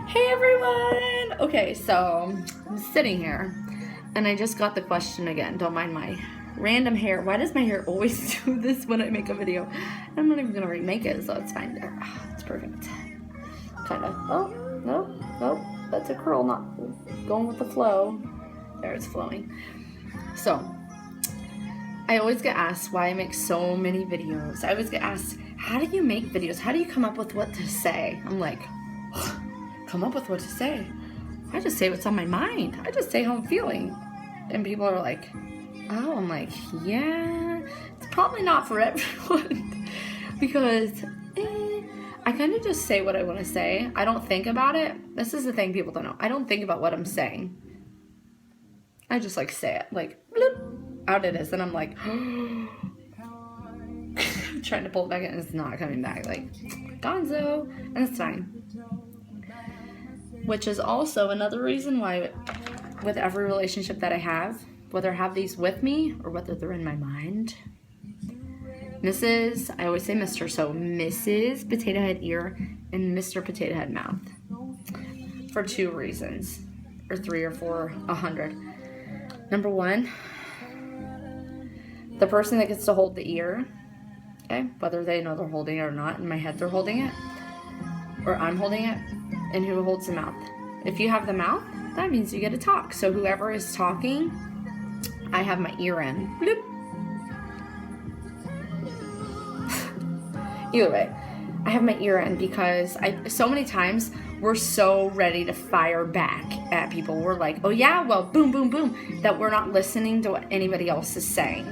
Hey everyone! Okay, so I'm sitting here and I just got the question again. Don't mind my random hair. Why does my hair always do this when I make a video? I'm not even gonna remake it, so it's fine there. It's perfect. Kinda. Oh, no, that's a curl, not going with the flow. There, it's flowing. So, I always get asked why I make so many videos. I always get asked, how do you make videos? How do you come up with what to say? I'm like, come up with what to say? I just say what's on my mind. I just say how I'm feeling. And people are like, oh, I'm like, yeah, it's probably not for everyone. Because I kind of just say what I want to say. I don't think about it. This is the thing people don't know. I don't think about what I'm saying. I just like say it, like, bloop, out it is. And I'm like, trying to pull it back in, and it's not coming back. Like, gonzo. And it's fine. Which is also another reason why with every relationship that I have, whether I have these with me or whether they're in my mind, Mrs., I always say Mr., so Mrs. Potato Head Ear and Mr. Potato Head Mouth. For 2 reasons, or 3 or 4, 100. Number 1, the person that gets to hold the ear, okay, whether they know they're holding it or not, in my head they're holding it, or I'm holding it, and who holds the mouth. If you have the mouth, that means you get to talk. So whoever is talking, I have my ear in. Bloop. Either way, I have my ear in because so many times we're so ready to fire back at people. We're like, oh yeah, well, boom, boom, boom, that we're not listening to what anybody else is saying.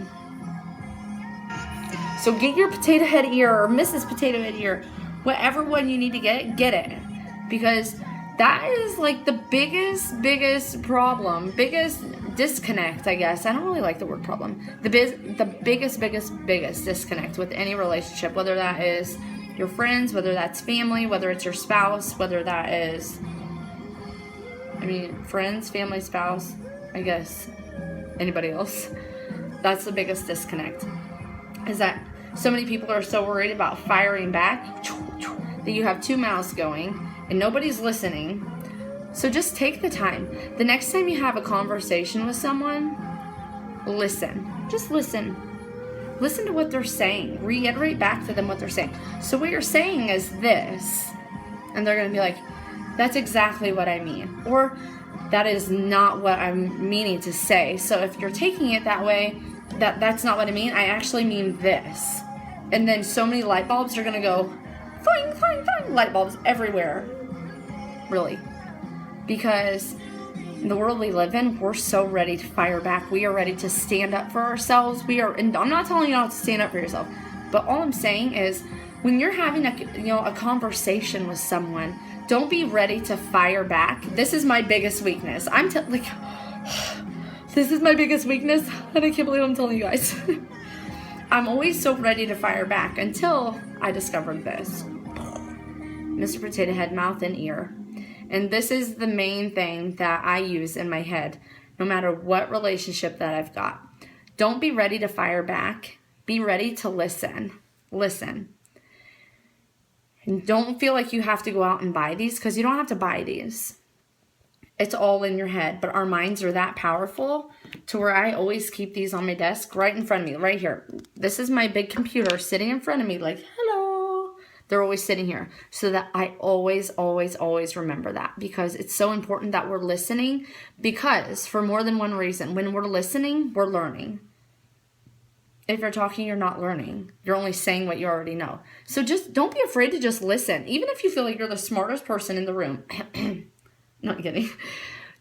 So get your potato head ear or Mrs. Potato Head Ear, whatever one you need to get it. Because that is like the biggest problem, biggest disconnect, I guess. I don't really like the word problem. The biggest disconnect with any relationship, whether that is your friends, whether that's family, whether it's your spouse, whether that is, friends, family, spouse, I guess, anybody else. That's the biggest disconnect. Is that so many people are so worried about firing back that you have 2 mouths going and nobody's listening. So just take the time. The next time you have a conversation with someone, listen. Just listen. Listen to what they're saying. Reiterate back to them what they're saying. So what you're saying is this. And they're going to be like, that's exactly what I mean. Or that is not what I'm meaning to say. So if you're taking it that way, that's not what I mean. I actually mean this. And then so many light bulbs are going to go, fling, fling, fling, light bulbs everywhere. Really. Because in the world we live in, we're so ready to fire back. We are ready to stand up for ourselves. And I'm not telling you not to stand up for yourself, but all I'm saying is when you're having a conversation with someone, don't be ready to fire back. This is my biggest weakness. This is my biggest weakness, and I can't believe I'm telling you guys. I'm always so ready to fire back until I discovered this. Mr. Potato Head Mouth and Ear. And this is the main thing that I use in my head, no matter what relationship that I've got. Don't be ready to fire back. Be ready to listen. Listen. And don't feel like you have to go out and buy these, because you don't have to buy these. It's all in your head, but our minds are that powerful to where I always keep these on my desk right in front of me, right here. This is my big computer sitting in front of me like, hello. They're always sitting here so that I always remember that, because it's so important that we're listening, because for more than one reason, when we're listening, we're learning. If you're talking, you're not learning. You're only saying what you already know. So just don't be afraid to just listen. Even if you feel like you're the smartest person in the room. Not kidding.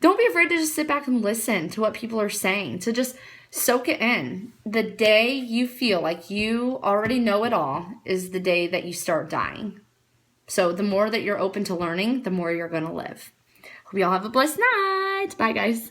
Don't be afraid to just sit back and listen to what people are saying, to just soak it in. The day you feel like you already know it all is the day that you start dying. So the more that you're open to learning, the more you're going to live. Hope you all have a blessed night. Bye, guys.